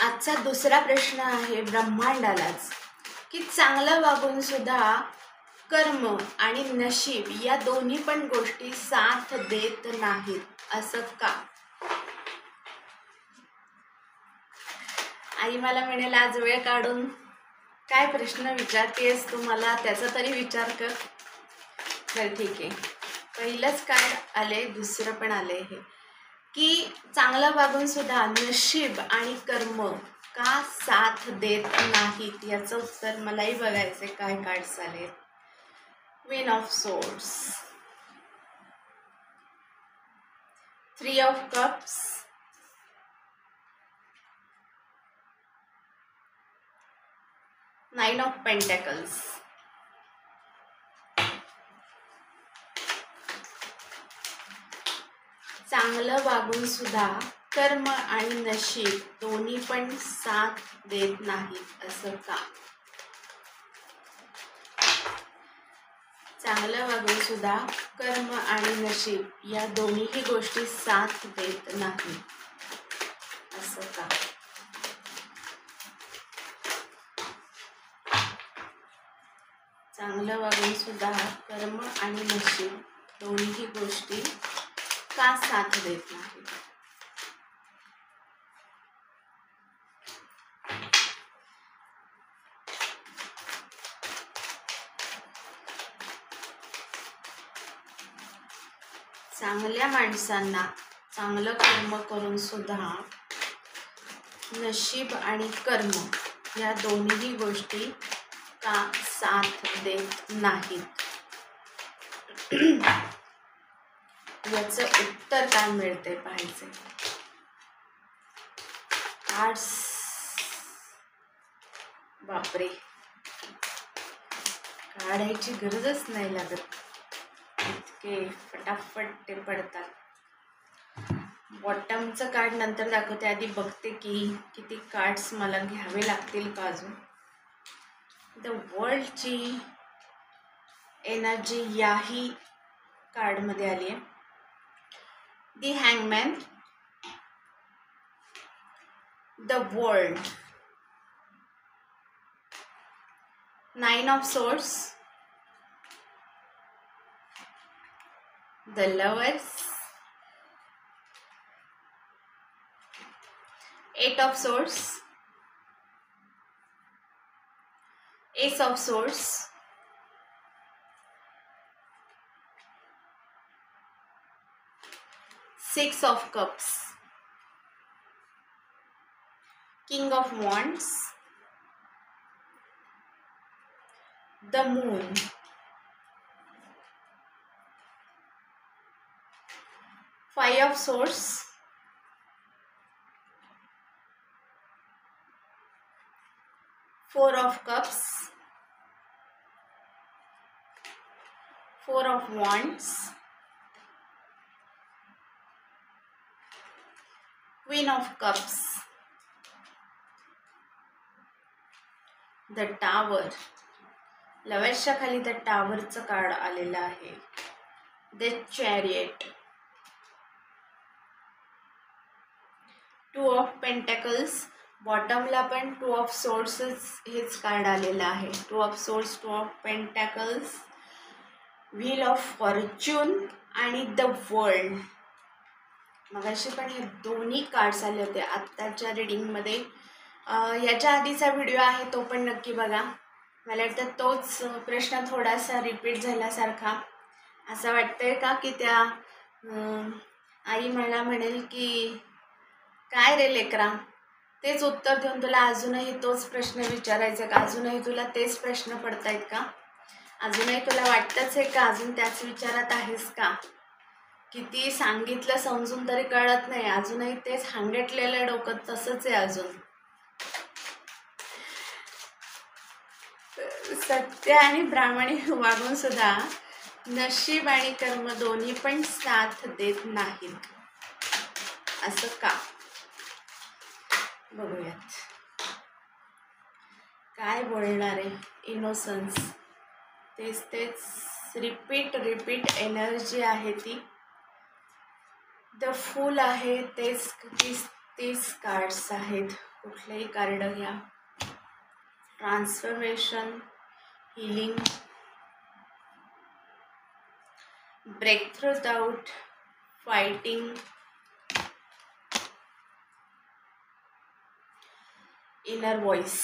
आजचा दुसरा प्रश्न आहे ब्रह्मांडालाच, की चांगलं वागून सुद्धा कर्म आणि नशीब या दोन्ही पण गोष्टी साथ देत नाहीत असं का? आई मला म्हणेल आज वेळ काढून काय प्रश्न विचारतेस तू मला, त्याचा तरी विचार कर. तर ठीक आहे, पहिलंच कार्ड आले, दुसरं पण आले हे, की चांगलं वागून सुद्धा नशीब आणि कर्म का साथ देत नाहीत याचं उत्तर मलाही बघायचे. काय कार्ड्स आले? Queen of swords, 3 of cups, nine of pentacles. चांगलं वागून सुद्धा कर्म आणि नशीब दोन्ही पण साथ देत नाहीत असं का? चांगलं वागून सुद्धा कर्म आणि नशीब या दोन्हीही गोष्टी साथ देत नाहीत असं का? चांगलं वागून सुद्धा कर्म आणि नशीब दोन्हीही गोष्टी का साथ देत नाहीत? चांगल्या माणसांना चांगलं कर्म करून सुद्धा नशीब आणि कर्म या दोन्ही गोष्टी का साथ देत नाहीत याचं उत्तर काय मिळते पाहायचे. कार्ड्स, बापरे, काढायची गरजच नाही लागत, इतके फटाफट ते पडतात. बॉटमचं कार्ड नंतर दाखवते, आधी बघते की किती कार्ड्स मला घ्यावे लागतील का अजून. द वर्ल्डची एनर्जी याही कार्डमध्ये आली आहे. The हँगमॅन, the world, 9 of swords, the lovers, 8 of swords, ace of swords, six of cups, king of wands, the moon, five of swords, four of cups, four of wands, queen of cups, the tower. लवर्सच्या खाली the टावरचं card आलेलं आहे. The chariot, 2 of pentacles, बॉटमला पण 2 of सोर्ड्सच हेच card आलेलं आहे. 2 of swords, 2 of pentacles, wheel of Fortune आणि the world. मगाशी पण हे दोन्ही कार्ड्स आले होते आत्ताच्या रीडिंगमध्ये. याच्या आधीचा व्हिडिओ आहे तो पण नक्की बघा. मला वाटतं तोच प्रश्न थोडासा रिपीट झाल्यासारखा असं वाटतंय का, की त्या आई मला म्हणेल की काय रे लेकरा, तेच उत्तर देऊन तुला अजूनही तोच प्रश्न विचारायचा का, अजूनही तुला तेच प्रश्न पडतायत का, अजूनही तुला वाटतंच आहे का, अजून त्याच विचारात आहेस का, किती सांगितलं समजून तरी कळत नाही, अजूनही तेच हांगटलेलं डोकं तसंच आहे अजून. सत्य आणि प्रामाणिक वागून सुद्धा नशीब आणि कर्म दोन्ही पण साथ देत नाहीत असं का? बघूयात काय बोलणार आहे. इनोसन्स, तेच रिपीट एनर्जी आहे ती. द फूल आहे, तेच 30 कार्ड्स आहेत. कुठलेही कार्ड घ्या. Transformation, healing, breakthrough doubt, fighting, inner voice,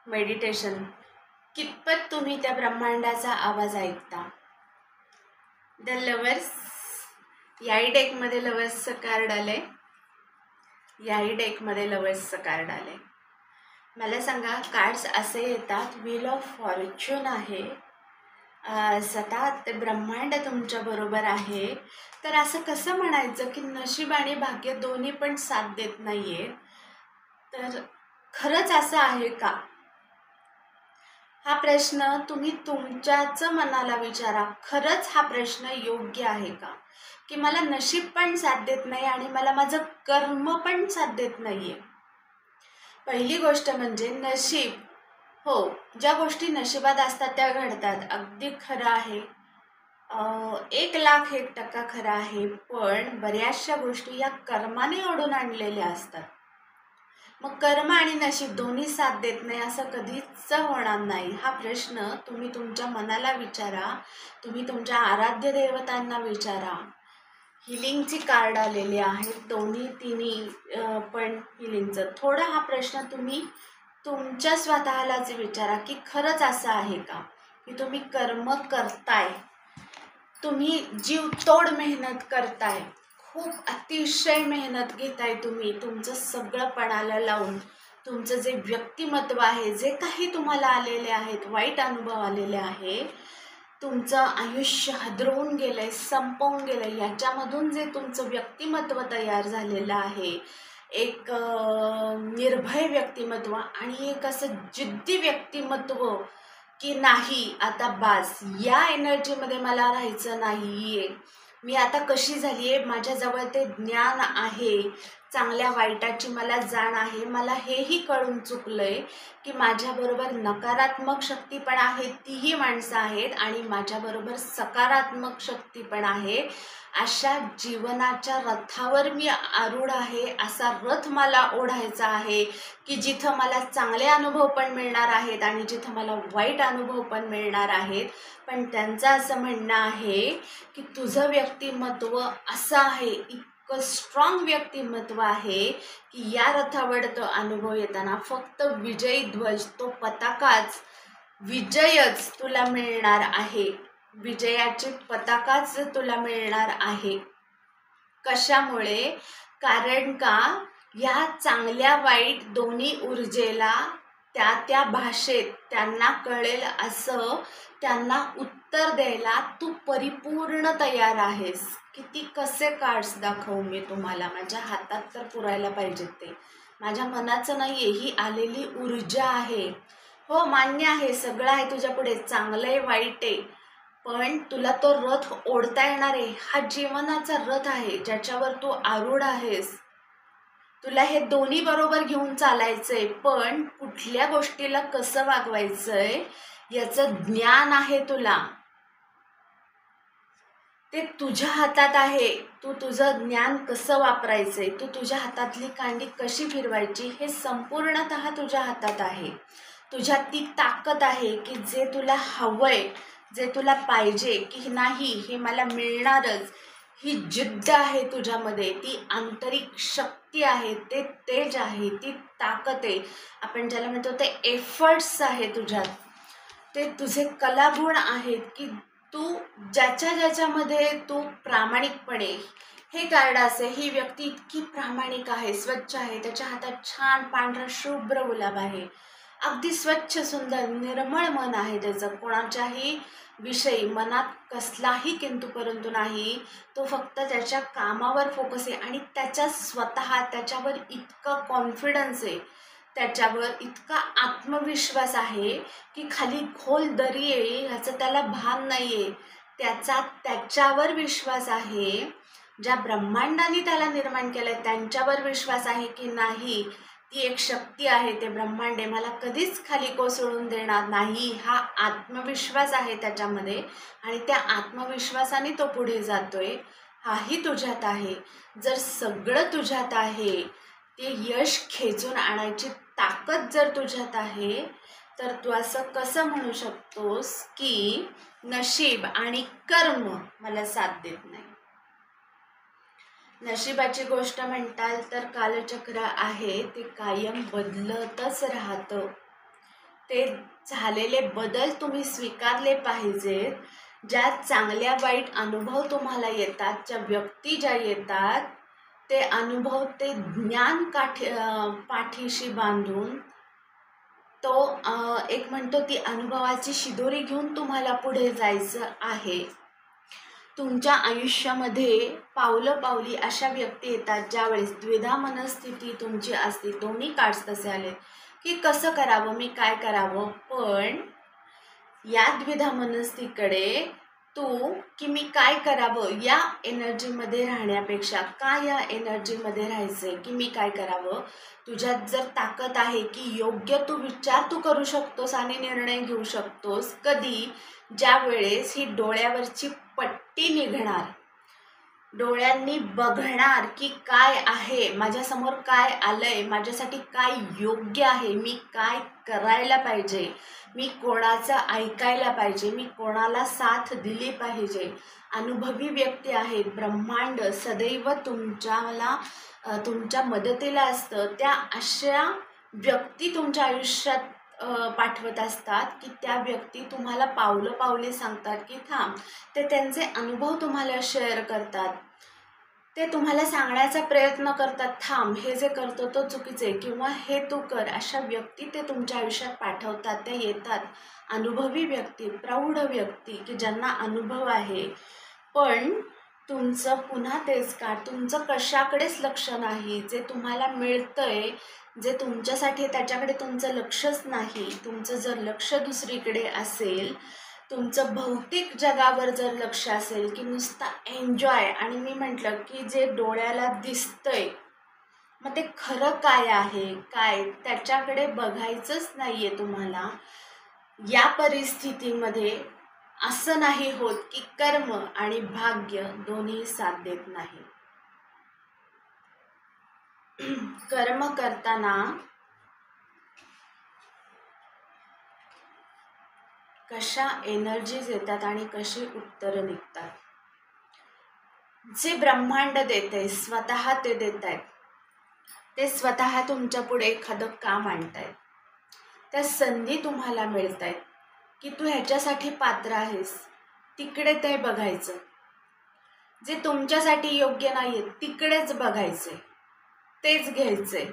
meditation. कितपत तुम्ही त्या ब्रह्मांडाचा आवाज ऐकता. द लवर्स, याही डेकमध्ये लवर्सचं कार्ड आलंय. याही डेकमध्ये लवर्सचं कार्ड आलंय. मला सांगा, कार्ड्स असे येतात, व्हील ऑफ फॉर्च्यून आहे, सतत ते ब्रह्मांड तुमच्या बरोबर आहे. तर असं कसं म्हणायचं की नशीब आणि भाग्य दोन्ही पण साथ देत नाहीये. तर खरंच असं आहे का? हा प्रश्न तुम्ही तुमच्याच मनाला विचारा. खरंच हा प्रश्न योग्य आहे का, की मला नशीब पण साथ देत नाही आणि मला माझं कर्म पण साथ देत नाहीये. पहिली गोष्ट म्हणजे नशीब, हो, ज्या गोष्टी नशिबात असतात त्या घडतात, अगदी खरं आहे. 1,00,000% खरं आहे. पण बऱ्याचशा गोष्टी या कर्माने ओढून आणलेल्या असतात. मग कर्म आणि नशीब दोन्ही साथ देत नाही असं कधीच होणार नाही. हा प्रश्न तुम्ही तुमच्या मनाला विचारा, तुम्ही तुमच्या आराध्य देवतांना विचारा. हिलिंगची कार्ड आलेली आहेत, तिन्ही पण हिलिंगचं. थोडा हा प्रश्न तुम्ही तुमच्या स्वतःलाच विचारा की खरंच असं आहे का, की तुम्ही कर्म करताय, तुम्ही जीवतोड मेहनत करताय, खूप अतिशय मेहनत घेताय तुम्ही तुमचं सगळं पणाला लावून. तुमचं जे व्यक्तिमत्व आहे, जे काही तुम्हाला आलेले आहेत, वाईट अनुभव आलेले आहे, तुमचं आयुष्य हादरवून गेलंय, संपवून गेलंय, याच्यामधून जे तुमचं व्यक्तिमत्व तयार झालेलं आहे, एक निर्भय व्यक्तिमत्व आणि एक असं जिद्दी व्यक्तिमत्व की नाही आता बास, या एनर्जीमध्ये मला राहायचं नाहीये. मी आता कशी झाली आहे, माझ्याजवळ ते ज्ञान आहे, चांगल्या वाईटाची मला जाण आहे. मला हेही कळून चुकलंय की माझ्याबरोबर नकारात्मक शक्ती पण आहे, तीही माणसं आहेत, आणि माझ्याबरोबर सकारात्मक शक्ती पण आहे. अशा जीवनाच्या रथावर मी आरूढ आहे. असा रथ मला ओढायचा आहे की जिथं मला चांगले अनुभव पण मिळणार आहेत आणि जिथं मला वाईट अनुभव पण मिळणार आहेत. पण त्यांचं असं म्हणणं आहे की तुझं व्यक्तिमत्व असं आहे, इतकं स्ट्रॉंग व्यक्तिमत्व आहे की या रथावर तो अनुभव येताना फक्त विजयी ध्वज, तो पताकाच, विजयच तुला मिळणार आहे. विजयाची पताकाच तुला मिळणार आहे. कशामुळे? कारण का या चांगल्या वाईट दोन्ही ऊर्जेला त्या भाषेत त्यांना कळेल असं त्यांना उत्तर द्यायला तू परिपूर्ण तयार आहेस. किती कसे कार्ड्स दाखवू मी तुम्हाला, माझ्या हातात तर पुरायला पाहिजेत ते. माझ्या मनाचं नाहीये, ही आलेली ऊर्जा आहे. हो, मान्य आहे, सगळं आहे तुझ्या पुढे, चांगलं आहे, वाईट आहे, पण तुला तो रथ ओढता येणार आहे. हा जीवनाचा रथ आहे ज्याच्यावर तू आरूढ आहेस. तुला हे दोन्ही बरोबर घेऊन चालायचंय, पण कुठल्या गोष्टीला कसं वागवायचंय याचं ज्ञान आहे तुला, ते तुझ्या हातात आहे. तू तुझं ज्ञान कसं वापरायचंय, तू तुझ्या हातातली कांडी कशी फिरवायची, हे संपूर्णतः तुझ्या हातात आहे. तुझ्यात ती ताकद आहे की जे तुला हवंय, जे तुला पाहिजे, की नाही हे मला मिळणारच, ही जिद्द आहे तुझ्यामध्ये, ती आंतरिक शक्ती आहे, ते तेज आहे, ती ताकद आहे, आपण ज्याला म्हणतो ते एफर्ट्स आहे तुझ्यात, ते तुझे कलागुण आहेत की तू ज्याच्यामध्ये तू प्रामाणिकपणे, हे कार्ड असे, ही व्यक्ती इतकी प्रामाणिक आहे, स्वच्छ आहे, त्याच्या हातात छान पांढरा शुभ्र गुलाब आहे, अगदी स्वच्छ सुंदर निर्मळ मन आहे त्याचं, कोणाच्याही विषयी मनात कसलाही किंतु परंतु नाही. तो फक्त त्याच्या कामावर फोकस आहे आणि त्याच्यावर इतकं कॉन्फिडन्स आहे, त्याच्यावर इतका आत्मविश्वास आहे की खाली खोल दरी आहे ह्याचं त्याला भान नाही आहे. त्याच्यावर विश्वास आहे, ज्या ब्रह्मांडाने त्याला निर्माण केलंय त्यांच्यावर विश्वास आहे की नाही, ती एक शक्ती आहे, ते ब्रह्मांड आहे, मला कधीच खाली कोसळून देणार नाही. हा आत्मविश्वास आहे त्याच्यामध्ये आणि त्या आत्मविश्वासाने तो पुढे जातोय. हाही तुझ्यात आहे. जर सगळं तुझ्यात आहे, ते यश खेचून आणायची ताकद जर तुझ्यात आहे, तर तू असं कसं म्हणू शकतोस की नशीब आणि कर्म मला साथ देत नाही? नशिबाची गोष्ट म्हणताल तर कालचक्र आहे ते कायम बदलतच राहतं. ते झालेले बदल तुम्ही स्वीकारले पाहिजेत. ज्या चांगल्या वाईट अनुभव तुम्हाला येतात, ज्या व्यक्ती ज्या येतात, ते अनुभव ते ज्ञान पाठीशी बांधून तो एक म्हणतो ती अनुभवाची शिदोरी घेऊन तुम्हाला पुढे जायचं आहे. तुमच्या आयुष्यामध्ये पावलोपावली अशा व्यक्ती येतात ज्यावेळेस द्विधा मनस्थिती तुमची असते. दोन्ही कार्ड्स तसे आले की कसं करावं, मी काय करावं. पण या द्विधा मनस्थितीकडे तू की मी काय करावं या एनर्जीमध्ये राहण्यापेक्षा का या एनर्जीमध्ये राहायचंय की मी काय करावं. तुझ्यात जर ताकद आहे की योग्य तू विचार तू करू शकतोस आणि निर्णय घेऊ शकतोस. कधी? ज्या वेळेस ही डोळ्यावरची पट्टी निघणार, डोळ्यांनी बघणार की काय आहे माझ्यासमोर, काय आलंय, माझ्यासाठी काय योग्य आहे, मी काय करायला पाहिजे, मी कोणाचं ऐकायला पाहिजे, मी कोणाला साथ दिली पाहिजे. अनुभवी व्यक्ती आहेत, ब्रह्मांड सदैव तुमच्या मदतीला असतं. त्या अशा व्यक्ती तुमच्या आयुष्यात पाठवत असतात की त्या व्यक्ती तुम्हाला पावले सांगतात की थांब. ते त्यांचे अनुभव तुम्हाला शेअर करतात, ते तुम्हाला सांगण्याचा प्रयत्न करतात थांब हे जे करतो तो चुकीचे किंवा हे तू कर. अशा व्यक्ती ते तुमच्या आयुष्यात पाठवतात, ते येतात. अनुभवी व्यक्ती, प्रौढ व्यक्ती की ज्यांना अनुभव आहे. पण तुमचं पुन्हा तेच का, तुमचं कशाकडेच लक्ष नाही. जे तुम्हाला मिळतंय, जे तुमच्यासाठी त्याच्याकडे तुमचं लक्षच नाही. तुमचं जर लक्ष दुसरीकडे असेल, तुमचं भौतिक जगावर जर लक्ष असेल की नुसता एन्जॉय, आणि मी म्हटलं की जे डोळ्याला दिसतंय मग ते खरं काय आहे, काय त्याच्याकडे बघायचंच नाही आहे तुम्हाला. या परिस्थितीमध्ये असं नाही होत की कर्म आणि भाग्य दोन्ही साथ देत नाही. कर्म करताना कशा एनर्जीज येतात आणि कशी उत्तरं निघतात. जे ब्रह्मांड देते स्वतः ते देत आहेत. ते स्वतः तुमच्या पुढे एखादं काम आणतायत. त्या संधी तुम्हाला मिळत आहेत की तू ह्याच्यासाठी पात्र आहेस. तिकडे ते बघायचं. जे तुमच्यासाठी योग्य नाही आहे तिकडेच बघायचे, तेच घ्यायचे.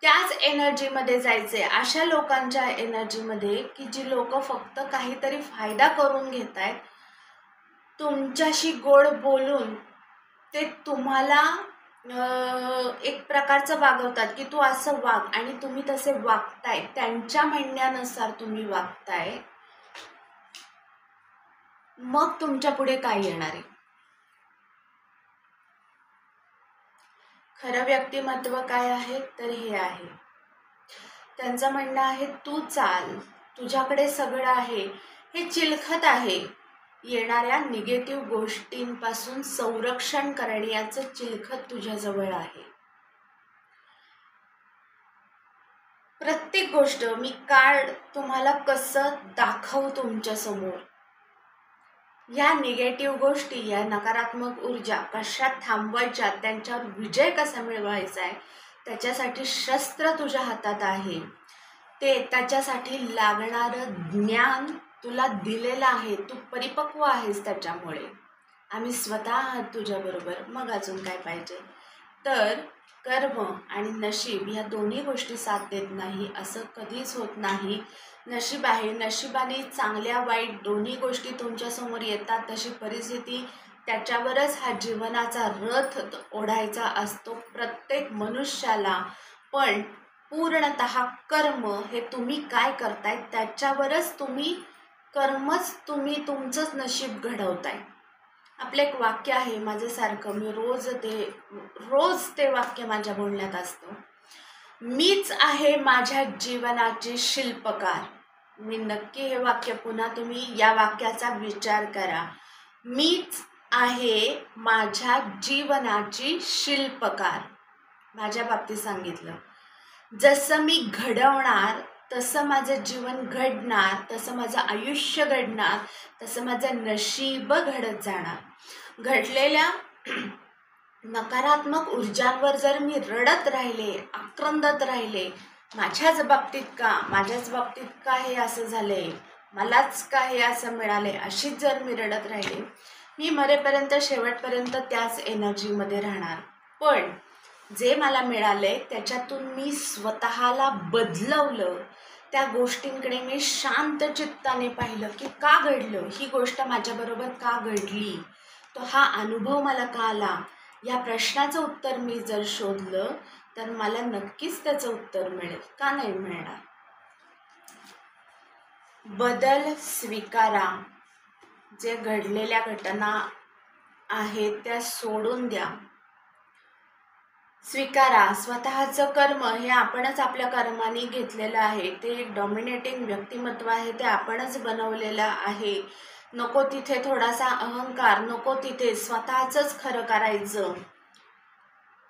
त्याच एनर्जीमध्ये जायचे, अशा लोकांच्या एनर्जीमध्ये की जी लोक फक्त काहीतरी फायदा करून घेत आहेत. तुमच्याशी गोड बोलून ते तुम्हाला एक प्रकारचं वागवतात की तू असं वाग आणि तुम्ही तसे वागताय. त्यांच्या म्हणण्यानुसार तुम्ही वागताय. मग तुमच्या पुढे काय येणार आहे? खरं व्यक्तिमत्व काय आहे तर हे आहे. त्यांचं म्हणणं आहे तू चाल, तुझ्याकडे सगळं आहे. हे चिलखत आहे. येणाऱ्या निगेटिव्ह गोष्टींपासून संरक्षण करण्याचं चिलखत तुझ्याजवळ आहे. प्रत्येक गोष्ट मी कार्ड तुम्हाला कसं दाखवू तुमच्या समोर. या निगेटिव्ह गोष्टी, या नकारात्मक ऊर्जा कशा थांबवायच्या, त्यांच्यावर विजय कसा मिळवायचा आहे, त्याच्यासाठी शस्त्र तुझ्या हातात आहे. ते त्याच्यासाठी लागणारं ज्ञान तुला दिलेलं आहे. तू परिपक्व आहेस त्याच्यामुळे. आम्ही स्वतः आहात तुझ्याबरोबर. मग अजून काय पाहिजे. तर कर्म आणि नशीब या दोन्ही गोष्टी साथ देत नाही असं कधीच होत नाही. नशीब आहे, नशिबाने चांगल्या वाईट दोन्ही गोष्टी तुमच्यासमोर येतात. तशी परिस्थिती, त्याच्यावरच हा जीवनाचा रथ ओढायचा असतो प्रत्येक मनुष्याला. पण पूर्णतः कर्म हे तुम्ही काय करताय त्याच्यावरच कर्मच तुम्ही तुमचंच नशीब घडवताय. आपलं एक वाक्य आहे माझ्यासारखं, मी रोज ते वाक्य माझ्या बोलण्यात असतं. मीच आहे माझ्या जीवनाचे शिल्पकार. मी नक्की हे वाक्य पुन्हा तुम्ही या वाक्याचा विचार करा. मीच आहे माझ्या जीवनाची शिल्पकार. माझ्या बाबतीत सांगितलं, जसं मी घडवणार तसं माझं जीवन घडणार, तसं माझं आयुष्य घडणार, तसं माझं नशीब घडत जाणार. घडलेल्या नकारात्मक ऊर्जांवर जर मी रडत राहिले, आक्रंदत राहिले, माझ्याच बाबतीत का हे असं झाले, मलाच का हे असं मिळाले, अशीच जर मी रडत राहिले, मी मरेपर्यंत शेवटपर्यंत त्याच एनर्जीमध्ये राहणार. पण जे मला मिळाले त्याच्यातून मी स्वतःला बदलवलं, त्या गोष्टींकडे मी शांत चित्ताने पाहिलं की का घडलं, ही गोष्ट माझ्याबरोबर का घडली, तो हा अनुभव मला का आला, या प्रश्नाचं उत्तर मी जर शोधलं तर मला नक्कीच त्याचं उत्तर मिळेल. का नाही मिळणार? बदल स्वीकारा. जे घडलेल्या घटना आहेत त्या सोडून द्या. स्वीकारा. स्वतःचं कर्म हे आपणच आपल्या कर्माने घेतलेलं आहे. ते एक डॉमिनेटिंग व्यक्तिमत्व आहे, ते आपणच बनवलेलं आहे. नको तिथे थोडासा अहंकार, नको तिथे स्वतःचंच खरं करायचं.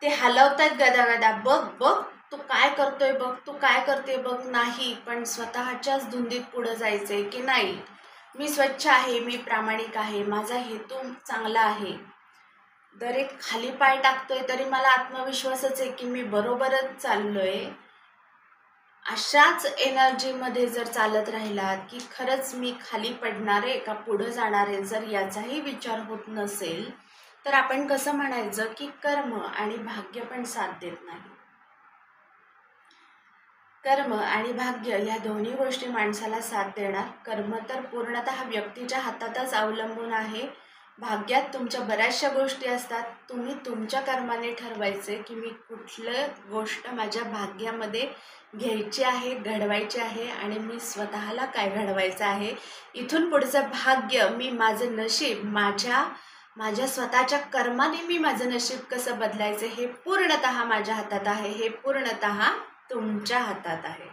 ते हलवतायत गदागदा, बघ बघ तू काय करतोय, बघ तू काय करते बघ, नाही, पण स्वतःच्याच धुंदीत पुढं जायचंय की नाही, मी स्वच्छ आहे, मी प्रामाणिक आहे, माझा हेतू चांगला आहे. जर एक खाली पाय टाकतोय तरी मला आत्मविश्वासच आहे की मी बरोबरच चाललोय. अशाच एनर्जीमध्ये जर चालत राहिलात की खरंच मी खाली पडणारे का पुढं जाणारे, जर याचाही विचार होत नसेल तर आपण कसं म्हणायचं की कर्म आणि भाग्य पण साथ देत नाही. कर्म आणि भाग्य या दोन्ही गोष्टी माणसाला साथ देणार. कर्म तर पूर्णतः व्यक्तीच्या हातातच अवलंबून आहे. भाग्यात तुमच्या बऱ्याचशा गोष्टी असतात. तुम्ही तुमच्या कर्माने ठरवायचे की मी कुठलं गोष्ट माझ्या भाग्यामध्ये घ्यायची आहे, घडवायची आहे, आणि मी स्वतःला काय घडवायचं आहे. इथून पुढचं भाग्य, मी माझं नशीब माझ्या स्वतःच्या कर्माने मी माझं नशीब कसं बदलायचं हे पूर्णतः माझ्या हातात आहे, हे पूर्णतः तुमच्या हातात आहे.